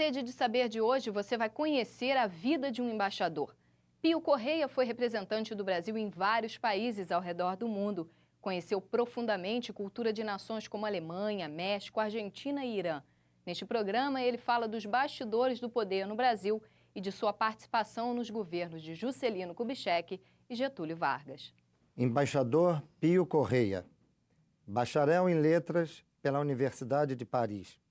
Sede de Saber de hoje, você vai conhecer a vida de um embaixador. Pio Correia foi representante do Brasil em vários países ao redor do mundo. Conheceu profundamente cultura de nações como Alemanha, México, Argentina e Irã. Neste programa, ele fala dos bastidores do poder no Brasil e de sua participação nos governos de Juscelino Kubitschek e Getúlio Vargas. Embaixador Pio Correia, bacharel em Letras pela Universidade de Paris,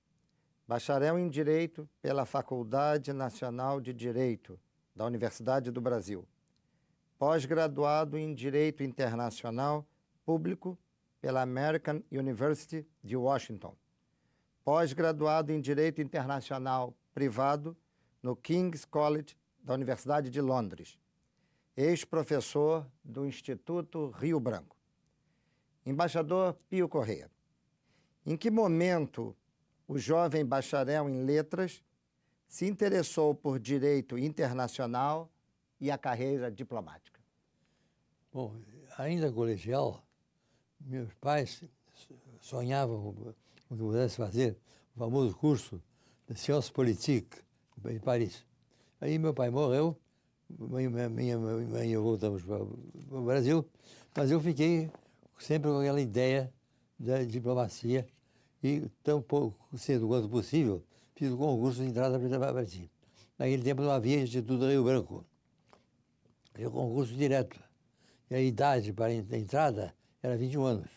bacharel em Direito pela Faculdade Nacional de Direito da Universidade do Brasil, pós-graduado em Direito Internacional Público pela American University de Washington, pós-graduado em Direito Internacional Privado no King's College da Universidade de Londres, ex-professor do Instituto Rio Branco. Embaixador Pio Correia, em que momento o jovem bacharel em Letras se interessou por direito internacional e a carreira diplomática? Bom, ainda colegial, meus pais sonhavam com que eu pudesse fazer o famoso curso de Sciences Politiques em Paris. Aí meu pai morreu, minha mãe e eu voltamos para o Brasil, mas eu fiquei sempre com aquela ideia da diplomacia e, tão pouco cedo quanto possível, fiz o concurso de entrada para Paris. Naquele tempo não havia Instituto Rio Branco. Fiz o concurso direto. E a idade para a entrada era 21 anos.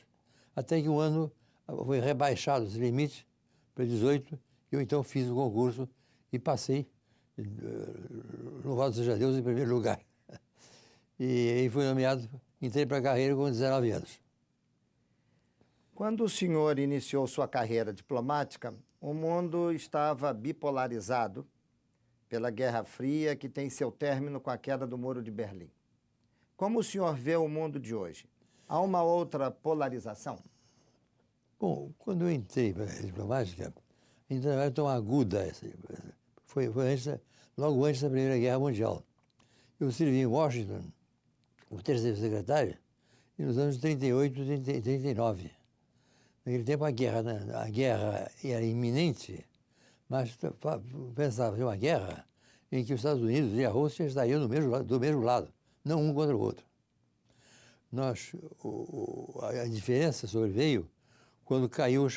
Até que um ano foi rebaixado esse limite para 18, e eu então fiz o concurso e passei, louvado seja Deus, em primeiro lugar. E aí fui nomeado, entrei para a carreira com 19 anos. Quando o senhor iniciou sua carreira diplomática, o mundo estava bipolarizado pela Guerra Fria, que tem seu término com a queda do Muro de Berlim. Como o senhor vê o mundo de hoje? Há uma outra polarização? Bom, quando eu entrei para a diplomática, ainda não era tão aguda essa. Foi logo antes da Primeira Guerra Mundial. Eu servi em Washington, o terceiro secretário, e nos anos 38 e 39. Naquele tempo a guerra era iminente, mas pensava em uma guerra em que os Estados Unidos e a Rússia estariam do mesmo lado, não um contra o outro. A diferença sobreveio quando caiu a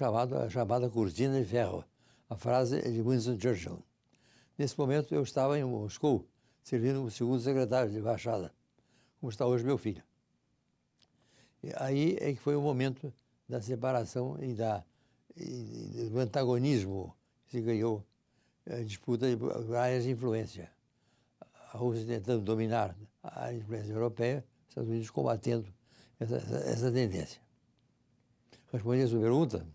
chamada cortina de ferro, a frase de Winston Churchill. Nesse momento eu estava em Moscou, servindo como segundo secretário de embaixada, como está hoje meu filho. E aí é que foi o momento da separação e do antagonismo que se ganhou, a disputa de áreas de influência. A Rússia tentando dominar a área de influência europeia, os Estados Unidos combatendo essa tendência. Respondi a sua pergunta?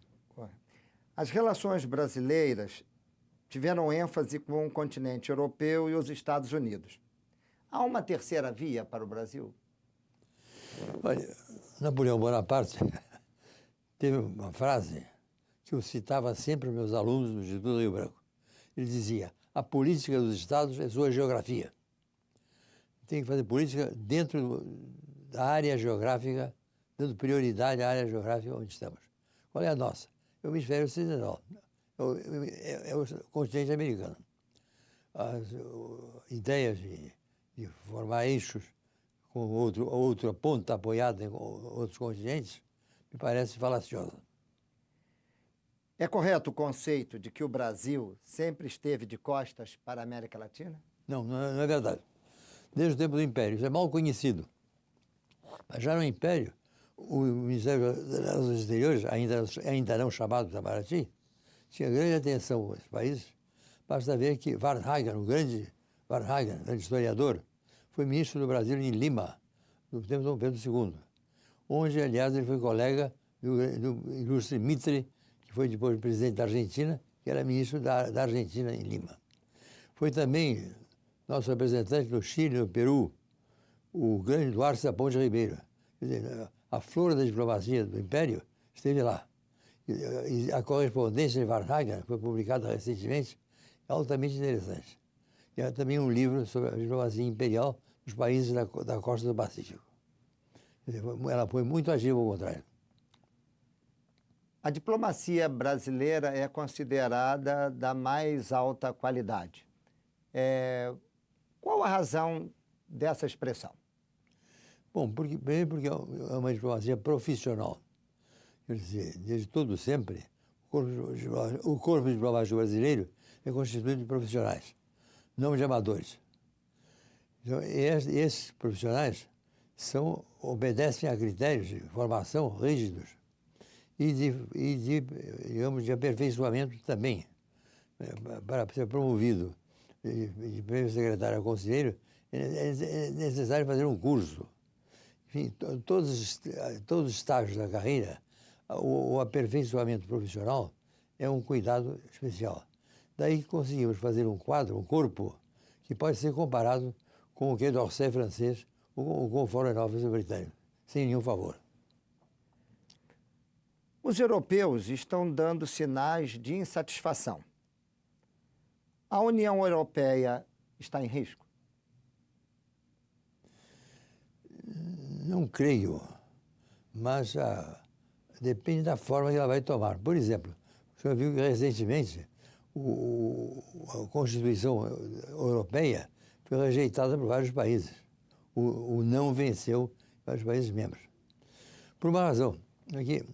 As relações brasileiras tiveram ênfase com o continente europeu e os Estados Unidos. Há uma terceira via para o Brasil? Olha, Napoleão Bonaparte teve uma frase que eu citava sempre aos meus alunos no Instituto Rio Branco. Ele dizia: a política dos Estados é sua geografia. Tem que fazer política dentro da área geográfica, dando prioridade à área geográfica onde estamos. Qual é a nossa? É o hemisfério ocidental, é o continente americano. As ideias de formar eixos com outra ponta apoiada em outros continentes me parece falaciosa. É correto o conceito de que o Brasil sempre esteve de costas para a América Latina? Não é verdade. Desde o tempo do Império, isso é mal conhecido. Mas já no Império, o Ministério das Relações Exteriores, ainda não chamado Itamaraty, tinha grande atenção aos países. Basta ver que Varnhagen, o grande historiador, foi ministro do Brasil em Lima, no tempo de Dom Pedro II, onde, aliás, ele foi colega do ilustre Mitre, que foi depois presidente da Argentina, que era ministro da Argentina em Lima. Foi também nosso representante no Chile e no Peru, o grande Duarte da Ponte Ribeiro. Quer dizer, a flor da diplomacia do Império esteve lá. E a correspondência de Varnhagen foi publicada recentemente, altamente interessante. E há também um livro sobre a diplomacia imperial dos países da costa do Pacífico. Quer dizer, ela foi muito ativa ao contrário. A diplomacia brasileira é considerada da mais alta qualidade. Qual a razão dessa expressão? Bom, primeiro porque é uma diplomacia profissional. Quer dizer, desde todo sempre, o corpo diplomático brasileiro é constituído de profissionais, não de amadores. Então, esses profissionais obedecem a critérios de formação rígidos digamos, de aperfeiçoamento também. Para ser promovido de primeiro secretário a conselheiro, é necessário fazer um curso. Enfim, todos os estágios da carreira, o aperfeiçoamento profissional é um cuidado especial. Daí que conseguimos fazer um quadro, um corpo, que pode ser comparado com o Quai d'Orsay francês ou com o Foreign Office britânico, sem nenhum favor. Os europeus estão dando sinais de insatisfação. A União Europeia está em risco? Não creio, mas depende da forma que ela vai tomar. Por exemplo, o senhor viu que recentemente a Constituição Europeia foi rejeitada por vários países. O não venceu vários países membros. Por uma razão, aqui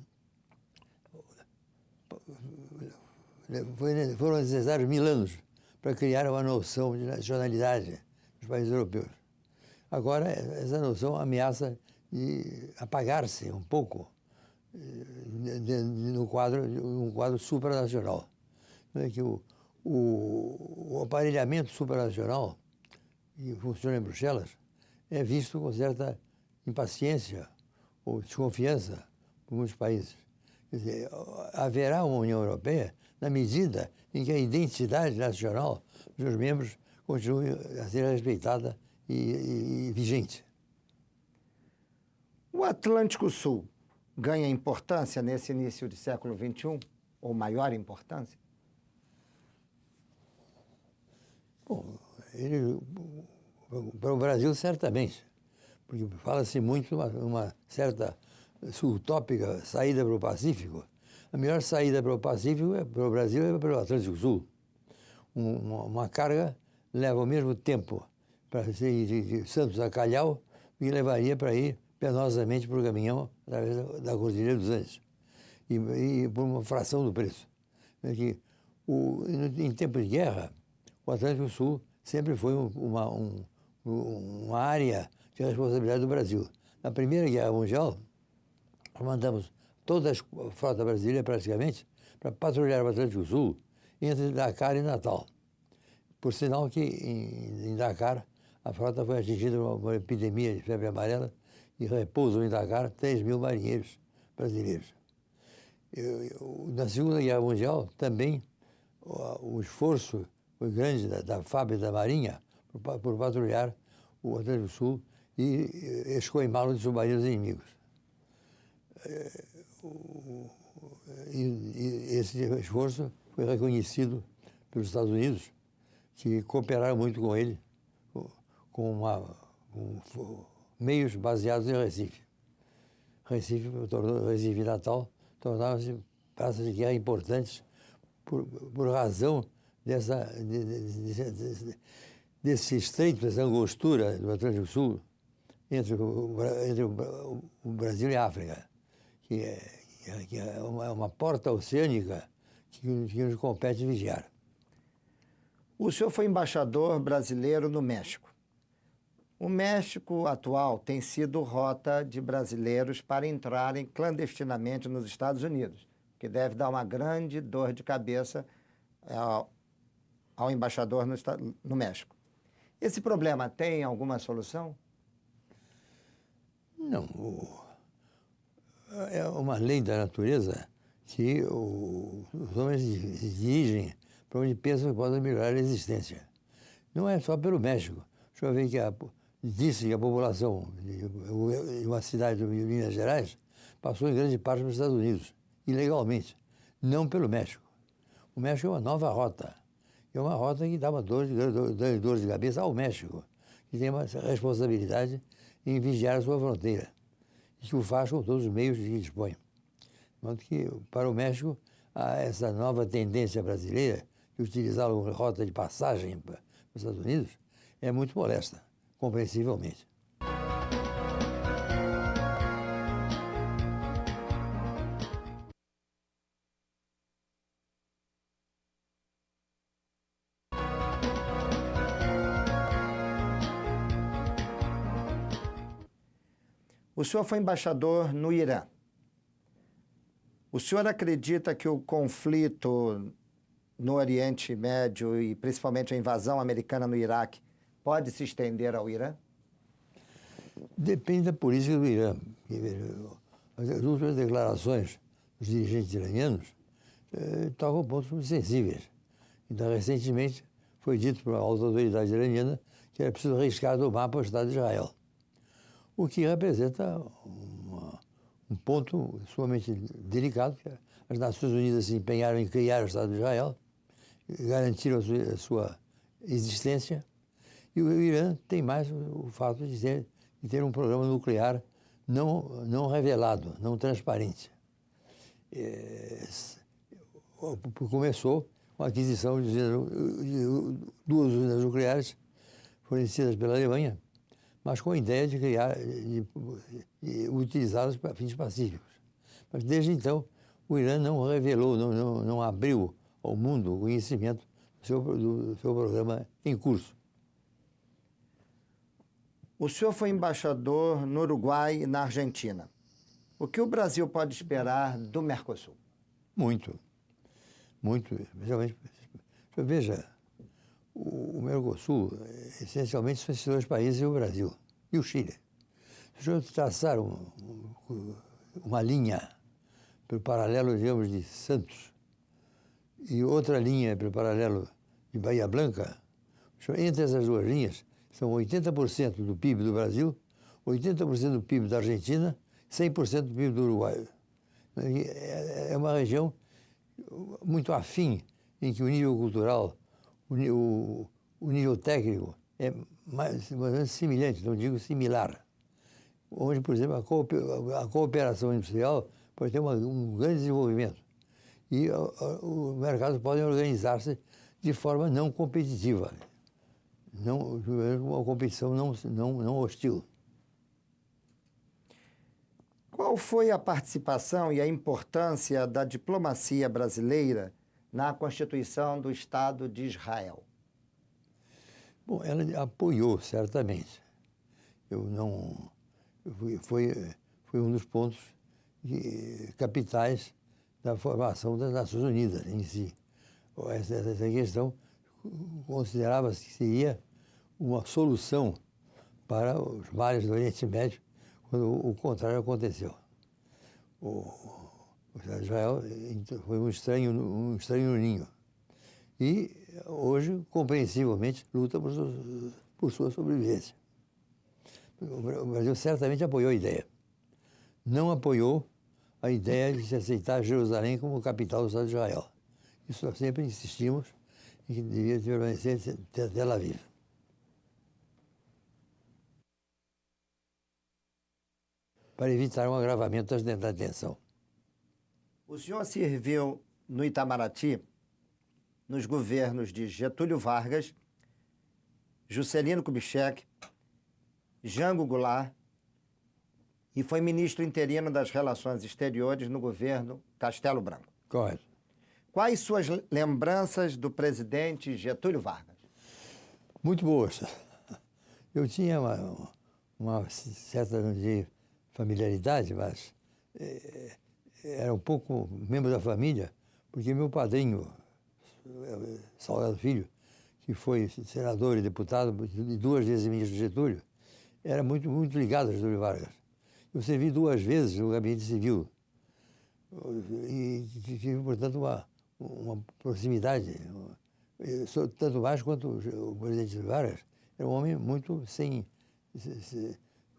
foram necessários 1000 anos para criar uma noção de nacionalidade nos países europeus. Agora, essa noção ameaça de apagar-se um pouco no quadro supranacional. É que o aparelhamento supranacional, que funciona em Bruxelas, é visto com certa impaciência ou desconfiança por muitos países. Quer dizer, haverá uma União Europeia na medida em que a identidade nacional dos seus membros continue a ser respeitada e vigente. O Atlântico Sul ganha importância nesse início do século XXI, ou maior importância? Bom, para o Brasil, certamente, porque fala-se muito uma certa utópica saída para o Pacífico. A melhor saída para o Pacífico, para o Brasil, é pelo Atlântico Sul. Uma carga leva ao mesmo tempo para ir de Santos a Calhau que levaria para ir penosamente para o caminhão através da Cordilheira dos Andes. E por uma fração do preço. Em tempo de guerra, o Atlântico Sul sempre foi uma área de responsabilidade do Brasil. Na Primeira Guerra Mundial, nós mandamos toda a frota brasileira, praticamente, para patrulhar o Atlântico Sul entre Dakar e Natal. Por sinal que, em Dakar, a frota foi atingida por uma epidemia de febre amarela e repousam em Dakar 3.000 marinheiros brasileiros. Na Segunda Guerra Mundial, também, o esforço foi grande da FAB e da Marinha por patrulhar o Atlântico Sul e escoimá-lo de submarinos inimigos. E esse esforço foi reconhecido pelos Estados Unidos, que cooperaram muito com ele, com meios baseados em Recife. Recife e Natal tornaram-se praças de guerra importantes por razão desse estreito, dessa angostura do Atlântico Sul entre o Brasil e a África, que é uma porta oceânica que nos compete vigiar. O senhor foi embaixador brasileiro no México. O México atual tem sido rota de brasileiros para entrarem clandestinamente nos Estados Unidos, que deve dar uma grande dor de cabeça ao embaixador no México. Esse problema tem alguma solução? Não. É uma lei da natureza que os homens se dirigem para onde pensam que podem melhorar a existência. Não é só pelo México. O senhor vê que disse que a população de uma cidade de Minas Gerais passou em grande parte para os Estados Unidos, ilegalmente, não pelo México. O México é uma nova rota. É uma rota que dá dor de cabeça ao México, que tem uma responsabilidade em vigiar a sua fronteira, e que o faz com todos os meios de que dispõe. De modo que, para o México, há essa nova tendência brasileira de utilizá-lo como rota de passagem para os Estados Unidos é muito molesta, compreensivelmente. O senhor foi embaixador no Irã. O senhor acredita que o conflito no Oriente Médio e principalmente a invasão americana no Iraque pode se estender ao Irã? Depende da política do Irã. As últimas declarações dos dirigentes iranianos tocam pontos muito sensíveis. Então, recentemente, foi dito por uma alta autoridade iraniana que era preciso arriscar do mapa o Estado de Israel, o que representa um ponto sumamente delicado, que as Nações Unidas se empenharam em criar o Estado de Israel, garantiram a sua existência, e o Irã tem mais o fato de ter um programa nuclear não revelado, não transparente. Começou com a aquisição de duas usinas nucleares fornecidas pela Alemanha, mas com a ideia de criar, de utilizá-las para fins pacíficos. Mas desde então, o Irã não revelou, não abriu ao mundo o conhecimento do seu programa em curso. O senhor foi embaixador no Uruguai e na Argentina. O que o Brasil pode esperar do Mercosul? Muito, especialmente. Veja, o Mercosul, essencialmente, são esses dois países e o Brasil, e o Chile. Se o senhor traçar uma linha pelo paralelo, digamos, de Santos e outra linha pelo paralelo de Bahia Blanca, entre essas duas linhas são 80% do PIB do Brasil, 80% do PIB da Argentina, 100% do PIB do Uruguai. É uma região muito afim, em que o nível cultural, o nível técnico é mais semelhante, não digo similar. Onde, por exemplo, a cooperação industrial pode ter um grande desenvolvimento. E os mercados podem organizar-se de forma não competitiva, uma competição não hostil. Qual foi a participação e a importância da diplomacia brasileira na Constituição do Estado de Israel? Bom, ela apoiou, certamente. Foi um dos pontos capitais da formação das Nações Unidas em si. Essa questão considerava-se que seria uma solução para os males do Oriente Médio, quando o contrário aconteceu. O Estado de Israel foi um estranho no ninho. E hoje, compreensivelmente, luta por sua sobrevivência. O Brasil certamente apoiou a ideia. Não apoiou a ideia de se aceitar Jerusalém como capital do Estado de Israel. Isso nós sempre insistimos em que devia permanecer Tel Aviv. Para evitar um agravamento da tensão. O senhor serviu no Itamaraty nos governos de Getúlio Vargas, Juscelino Kubitschek, Jango Goulart e foi ministro interino das Relações Exteriores no governo Castelo Branco. Correto. Quais suas lembranças do presidente Getúlio Vargas? Muito boas. Eu tinha uma certa, não diria, familiaridade, mas era um pouco membro da família, porque meu padrinho, Salgado Filho, que foi senador e deputado e 2 vezes ministro de Getúlio, era muito ligado a Getúlio Vargas. Eu servi 2 vezes no gabinete civil e tive, portanto, uma proximidade, tanto mais quanto o presidente Vargas era um homem muito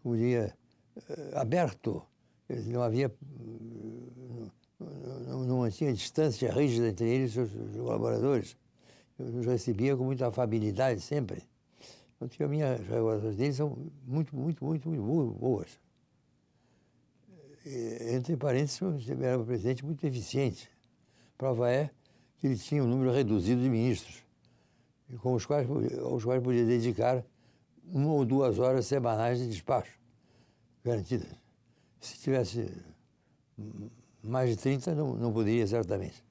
como diria, aberto. Não havia, não mantinha distância rígida entre ele e seus colaboradores. Eu os recebia com muita afabilidade sempre. Então, as recordações dele são muito boas. Entre parênteses, era um presidente muito eficiente. Prova é que ele tinha um número reduzido de ministros, aos quais podia dedicar 1 ou 2 horas semanais de despacho, garantidas. Se tivesse mais de 30, não poderia, certamente.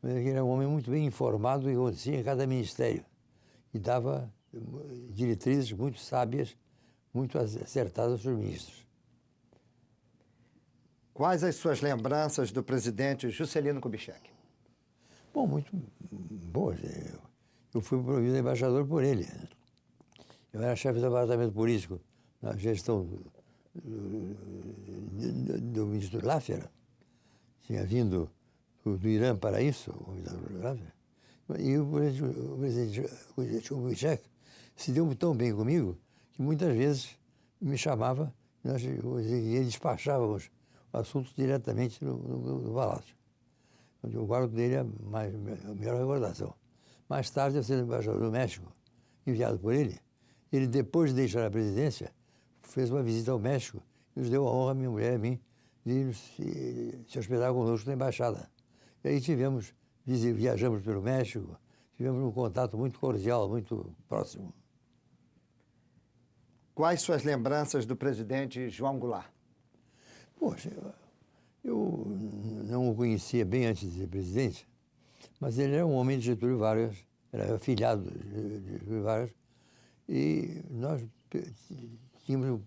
Mas ele era um homem muito bem informado do que acontecia em cada ministério e dava diretrizes muito sábias, muito acertadas para os ministros. Quais as suas lembranças do presidente Juscelino Kubitschek? Bom, muito boas. Eu fui promovido a embaixador por ele. Eu era chefe do departamento político na gestão do ministro Laffer. Tinha vindo do Irã para isso, o convidado do Laffer. E o presidente Kubitschek se deu tão bem comigo que muitas vezes me chamava e ele despachava os assuntos diretamente no palácio. Eu guardo dele a melhor recordação. Mais tarde, eu sendo embaixador do México, enviado por ele, depois de deixar a presidência, fez uma visita ao México e nos deu a honra, minha mulher e a mim, de se hospedar conosco na embaixada. E aí viajamos pelo México, tivemos um contato muito cordial, muito próximo. Quais suas lembranças do presidente João Goulart? Poxa, eu não o conhecia bem antes de ser presidente, mas ele era um homem de Getúlio Vargas, era afilhado de Getúlio Vargas, e nós tínhamos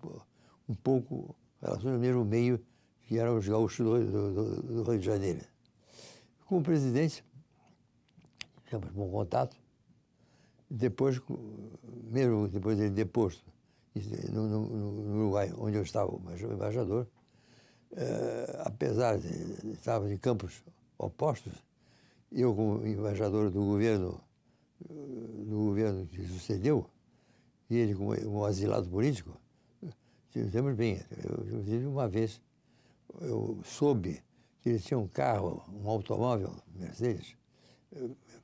um pouco relações no mesmo meio, que eram os gaúchos do Rio de Janeiro. Como presidente, tivemos bom contato. Depois, mesmo depois dele deposto, no Uruguai, onde eu estava embaixador, apesar de estarmos em campos opostos, eu como embaixador do governo que sucedeu, e ele como um asilado político, tivemos bem. Inclusive, uma vez, eu soube que ele tinha um carro, um automóvel, Mercedes,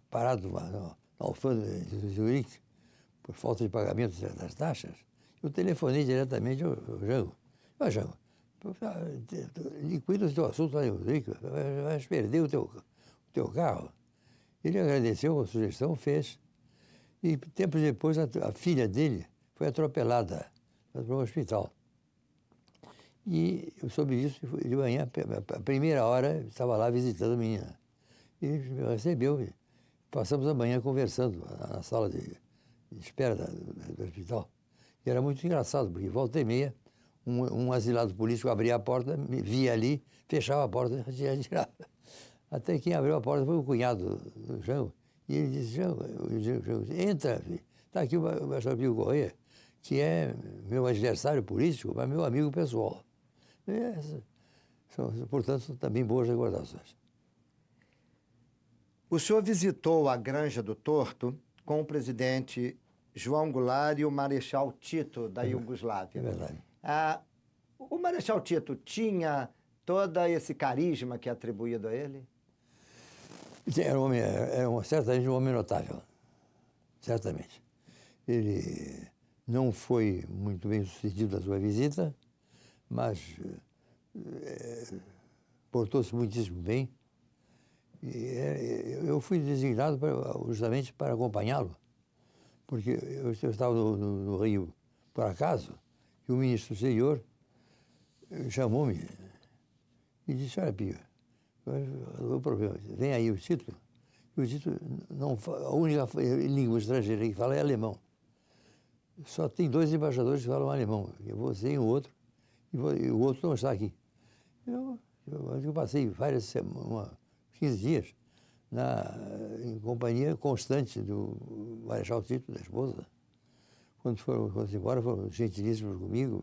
parado na alfândega de Zurique, por falta de pagamento das taxas. Eu telefonei diretamente ao Jango. Jango, liquida o teu assunto lá em Zurique, vai perder o teu carro. Ele agradeceu a sugestão, fez. E tempos depois, a filha dele foi atropelada para o hospital. E eu soube disso de manhã, a primeira hora, estava lá visitando a menina. Ele me recebeu, e passamos a manhã conversando na sala de espera do hospital. E era muito engraçado, porque volta e meia, um asilado político abria a porta, me via ali, fechava a porta e retirava. Até quem abriu a porta foi o cunhado do Jango. E ele disse, Jango, entra, está aqui o embaixador Pio Correia, que é meu adversário político, mas meu amigo pessoal. Portanto, são também boas recordações. O senhor visitou a Granja do Torto com o presidente João Goulart e o Marechal Tito, da Iugoslávia. É verdade. O Marechal Tito tinha todo esse carisma que é atribuído a ele? Era certamente um homem notável, certamente. Ele não foi muito bem sucedido na sua visita, mas portou-se muitíssimo bem. E eu fui designado justamente para acompanhá-lo, porque eu estava no Rio por acaso, e o ministro do Exterior chamou-me e disse, olha, Pio, o problema, vem aí o Tito, e o Tito a única língua estrangeira que fala é alemão. Só tem 2 embaixadores que falam alemão, você e o outro, e o outro não está aqui. Eu passei várias semanas, 15 dias, em companhia constante do Marechal Tito, da esposa. Quando foram embora, foram gentilíssimos comigo,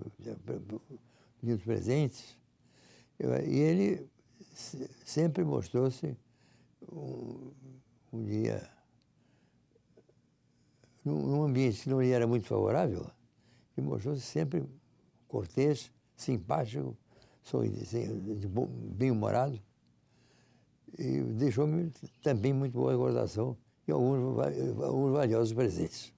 pedindo presentes. E ele sempre mostrou-se um dia, num ambiente que não lhe era muito favorável, ele mostrou-se sempre cortês, simpático, bem-humorado, e deixou-me também muito boa recordação e alguns valiosos presentes.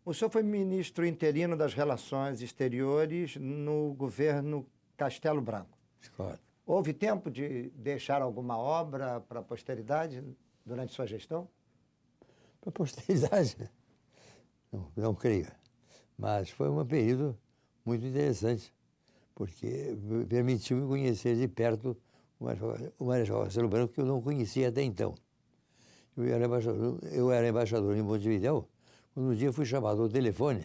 O senhor foi ministro interino das Relações Exteriores no governo Castelo Branco. Correto. Houve tempo de deixar alguma obra para a posteridade durante sua gestão? Para a posteridade, não creio. Mas foi um período muito interessante, porque permitiu-me conhecer de perto o Marechal Castelo Branco, que eu não conhecia até então. Eu era embaixador em Montevidéu, quando um dia fui chamado ao telefone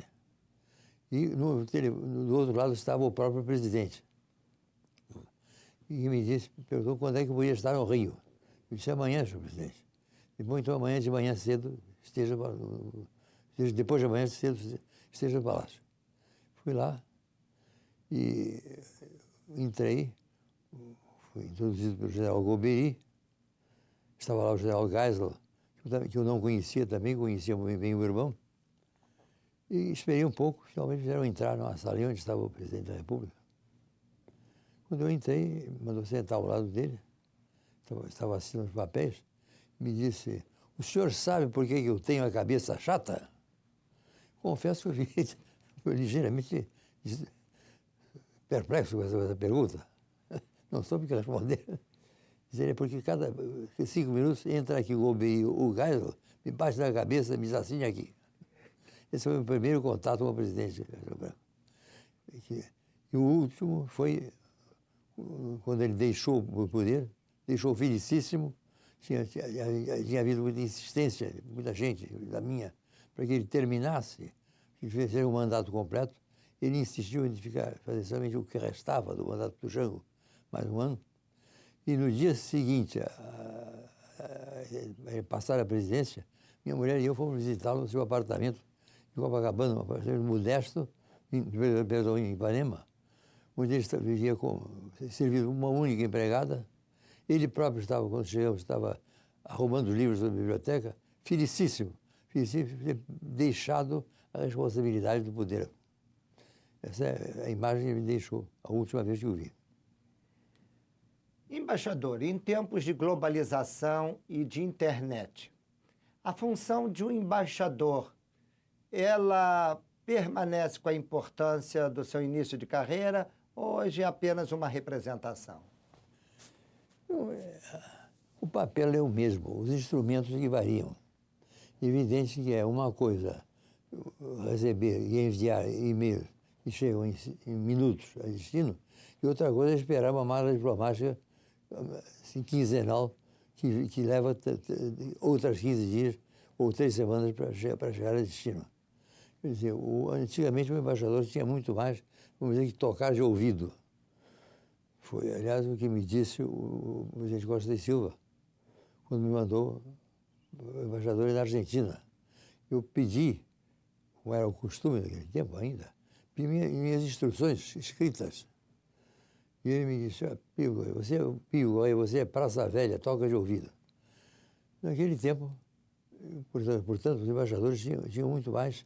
e do outro lado estava o próprio presidente. E perguntou quando é que eu podia estar no Rio. Eu disse, amanhã, senhor presidente. Depois, então, amanhã de manhã cedo, depois de amanhã cedo, esteja no Palácio. Fui lá e entrei, fui introduzido pelo general Golbery, estava lá o general Geisel, que eu não conhecia também, conhecia muito bem o irmão, e esperei um pouco, finalmente fizeram entrar numa salinha onde estava o presidente da República. Quando eu entrei, mandou sentar ao lado dele, estava assinando os papéis, me disse, o senhor sabe por que eu tenho a cabeça chata? Confesso que eu fiquei ligeiramente perplexo com essa pergunta. Não soube o que responder. Dizer, porque cada 5 minutos entra aqui o Golbery, o Geisel, me bate na cabeça, me assina aqui. Esse foi o meu primeiro contato com o presidente. E o último foi quando ele deixou o poder, deixou felicíssimo. Tinha havido muita insistência, muita gente, da minha, para que ele terminasse, que fizesse um mandato completo. Ele insistiu em fazer somente o que restava do mandato do Jango, mais um ano. E no dia seguinte, a passar a presidência, minha mulher e eu fomos visitá-lo no seu apartamento em Copacabana, um apartamento modesto, em Ipanema, onde ele vivia servindo uma única empregada. Ele próprio estava, quando chegamos, estava arrumando os livros da biblioteca, felicíssimo de ter deixado a responsabilidade do poder. Essa é a imagem que ele me deixou, a última vez que o vi. Embaixador, em tempos de globalização e de internet, a função de um embaixador, ela permanece com a importância do seu início de carreira ou hoje é apenas uma representação? O papel é o mesmo, os instrumentos que variam. Evidente que é uma coisa receber e enviar e-mails que chegam em minutos a destino, e outra coisa é esperar uma mala diplomática assim, quinzenal que leva outras 15 dias ou 3 semanas para chegar a destino. Quer dizer, antigamente o embaixador tinha muito mais, vamos dizer, que tocar de ouvido. Foi, aliás, o que me disse o presidente Costa e Silva, quando me mandou o embaixador na Argentina. Eu pedi, como era o costume naquele tempo ainda, pedi minhas instruções escritas. E ele me disse, Pio, você é praça velha, toca de ouvido. Naquele tempo, portanto os embaixadores tinham muito mais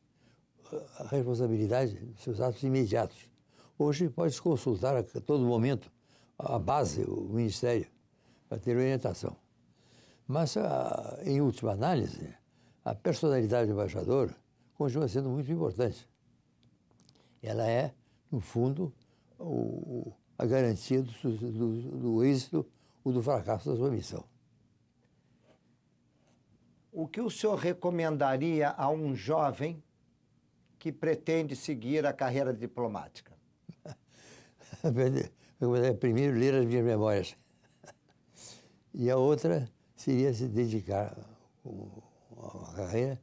a responsabilidade dos seus atos imediatos. Hoje pode-se consultar a todo momento a base, o Ministério, para ter orientação. Mas, em última análise, a personalidade do embaixador continua sendo muito importante. Ela é, no fundo, a garantia do êxito ou do fracasso da sua missão. O que o senhor recomendaria a um jovem que pretende seguir a carreira diplomática? Primeiro, ler as minhas memórias. E a outra seria se dedicar à carreira,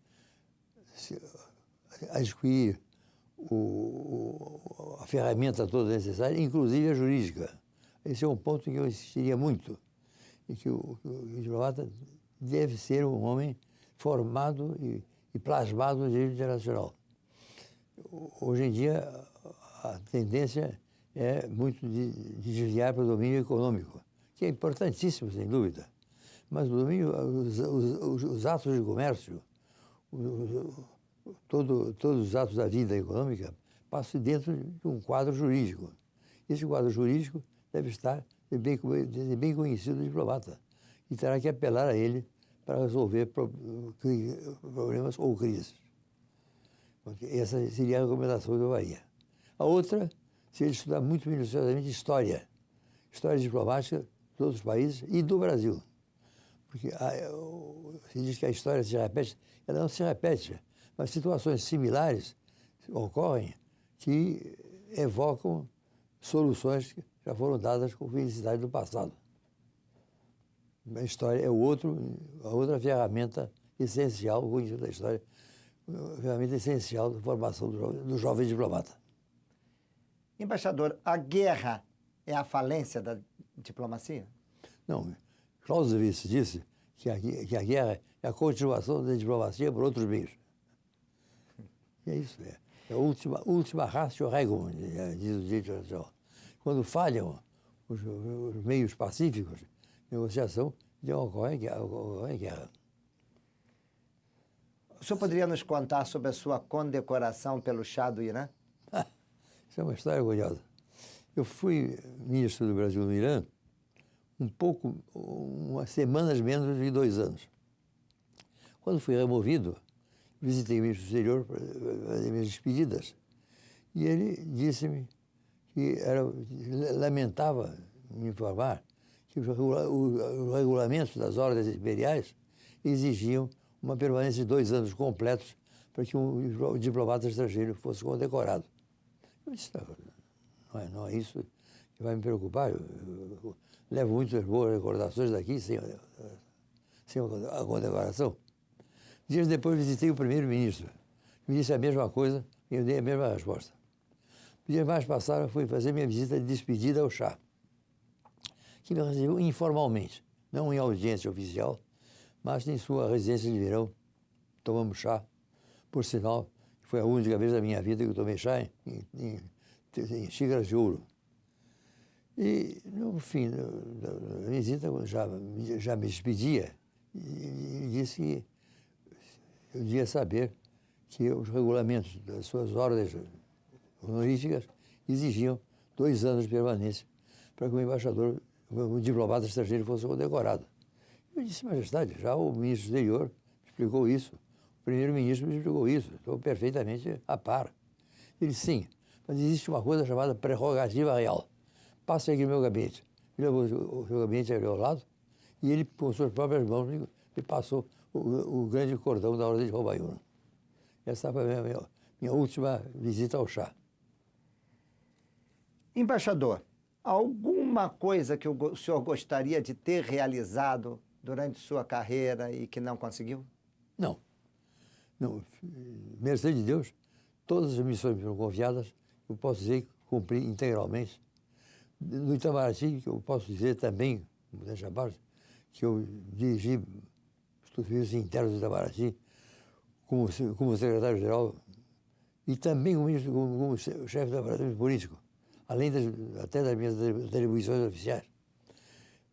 a adquirir a ferramenta toda necessária, inclusive a jurídica. Esse é um ponto que eu insistiria muito, e que o diplomata deve ser um homem formado e plasmado no direito internacional. Hoje em dia, a tendência é muito de desviar para o domínio econômico, que é importantíssimo, sem dúvida. Mas o domínio, os atos de comércio, todos os atos da vida econômica passam dentro de um quadro jurídico. Esse quadro jurídico deve estar bem conhecido do diplomata e terá que apelar a ele para resolver problemas ou crises. Porque essa seria a recomendação que eu faria. A outra seria estudar muito minuciosamente história diplomática dos outros países e do Brasil. Porque se diz que a história se repete, ela não se repete, mas situações similares ocorrem que evocam soluções que já foram dadas com felicidade do passado. A história é a outra ferramenta essencial, o conhecimento da história, a ferramenta essencial da formação do jovem diplomata. Embaixador, a guerra é a falência da diplomacia? Não, Clausewitz disse que a guerra é a continuação da diplomacia por outros meios. E é isso, é a última ratio regum, diz o direito internacional. Quando falham os meios pacíficos de negociação, então ocorre guerra. O senhor poderia nos contar sobre a sua condecoração pelo chá do Irã? Isso é uma história curiosa. Eu fui ministro do Brasil no Irã umas semanas menos de 2 anos. Quando fui removido, visitei o ministro do exterior para fazer minhas despedidas. E ele disse-me que lamentava me informar que os regulamentos das ordens imperiais exigiam uma permanência de 2 anos completos para que um diplomata estrangeiro fosse condecorado. Eu disse, não é isso que vai me preocupar. Eu levo muitas boas recordações daqui sem a condecoração. Dias depois visitei o primeiro-ministro. Me disse a mesma coisa e eu dei a mesma resposta. Dias mais passaram, fui fazer minha visita de despedida ao chá, que me recebeu informalmente, não em audiência oficial, mas em sua residência de verão. Tomamos chá. Por sinal, foi a única vez da minha vida que eu tomei chá em xícaras de ouro. E, no fim da visita, quando já me despedia, e disse que eu devia saber que os regulamentos das suas ordens honoríficas exigiam 2 anos de permanência para que o embaixador, o diplomata estrangeiro fosse condecorado. Eu disse, majestade, já o ministro do exterior explicou isso, o primeiro-ministro me explicou isso, estou perfeitamente a par. Ele disse, sim, mas existe uma coisa chamada prerrogativa real. Passe aqui no meu gabinete. Ele levou o seu gabinete ali ao lado e ele, com suas próprias mãos, me passou o grande cordão da Ordem de Roubaúna. Essa foi a minha última visita ao chá. Embaixador, alguma coisa que o senhor gostaria de ter realizado durante sua carreira e que não conseguiu? Não. Mercê de Deus, todas as missões que foram confiadas, eu posso dizer que cumpri integralmente. No Itamaraty, que eu posso dizer também, modéstia à parte, que eu dirigi os serviços internos do Itamaraty como secretário-geral e também como chefe do departamento político, além até das minhas atribuições oficiais.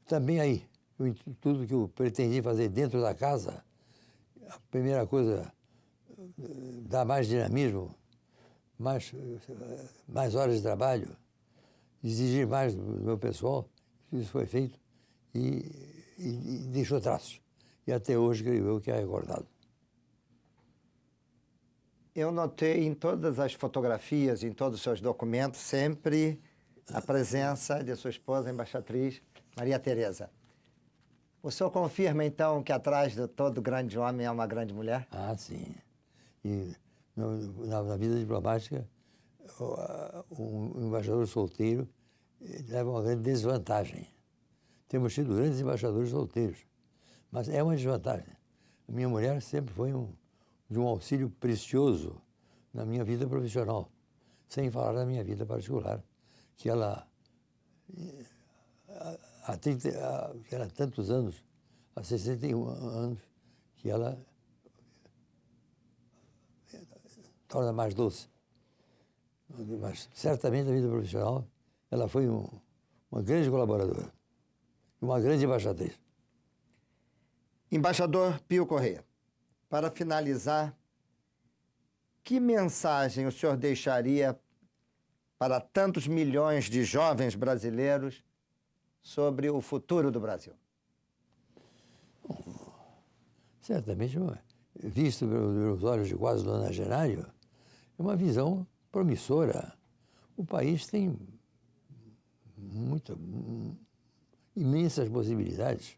Também aí, tudo que eu pretendi fazer dentro da casa, a primeira coisa, dar mais dinamismo, mais horas de trabalho, exigir mais do meu pessoal, isso foi feito e deixou traços. E até hoje, creio eu, que é recordado. Eu notei em todas as fotografias, em todos os seus documentos, sempre a presença de sua esposa, a embaixatriz Maria Tereza. O senhor confirma, então, que atrás de todo grande homem é uma grande mulher? Ah, sim. E na vida diplomática, o embaixador solteiro leva uma grande desvantagem. Temos tido grandes embaixadores solteiros, mas é uma desvantagem. A minha mulher sempre foi de um auxílio precioso na minha vida profissional, sem falar da minha vida particular, que ela, que era tantos anos, há 61 anos, que ela torna mais doce. Mas, certamente, na vida profissional, ela foi uma grande colaboradora, uma grande embaixatriz. Embaixador Pio Correia, para finalizar, que mensagem o senhor deixaria para tantos milhões de jovens brasileiros sobre o futuro do Brasil? Certamente, visto pelos olhos de quase nonagenário, É uma visão promissora. O país tem imensas possibilidades.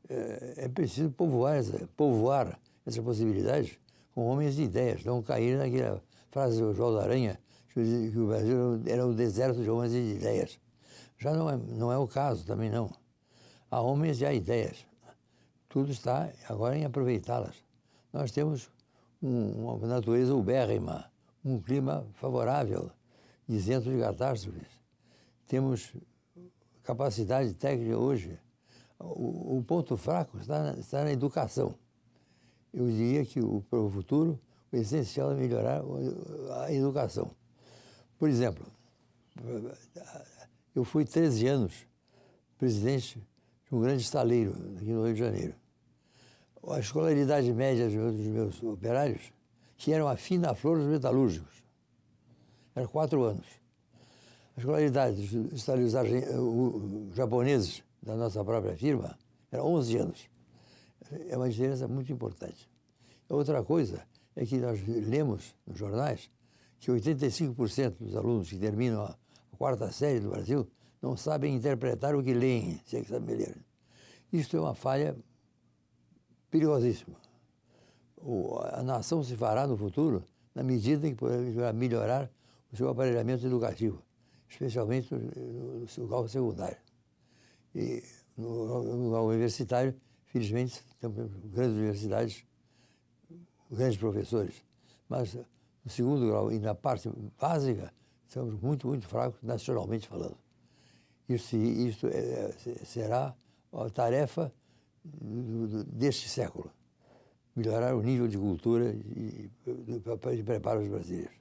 É preciso povoar essas possibilidades com homens de ideias, não cair naquela frase do João da Aranha, que o Brasil era um deserto de homens de ideias. Já não é o caso, também não. Há homens e há ideias. Tudo está agora em aproveitá-las. Nós temos uma natureza ubérrima, um clima favorável, isento de catástrofes. Temos capacidade técnica hoje. O ponto fraco está na educação. Eu diria que para o futuro, o essencial é melhorar a educação. Por exemplo, eu fui 13 anos presidente de um grande estaleiro aqui no Rio de Janeiro. A escolaridade média dos meus operários, que eram a fina flor dos metalúrgicos, era 4 anos. A escolaridade dos estaleiros japoneses da nossa própria firma era 11 anos. É uma diferença muito importante. Outra coisa é que nós lemos nos jornais que 85% dos alunos que terminam a 4ª série do Brasil não sabem interpretar o que leem, se é que sabem ler. Isto é uma falha perigosíssima. A nação se fará no futuro na medida em que poderá melhorar o seu aparelhamento educativo, especialmente no seu grau secundário. E no grau universitário, felizmente, temos grandes universidades, grandes professores, mas no segundo grau e na parte básica, estamos muito, muito fracos, nacionalmente falando. Isto será a tarefa deste século, melhorar o nível de cultura e de preparo dos brasileiros.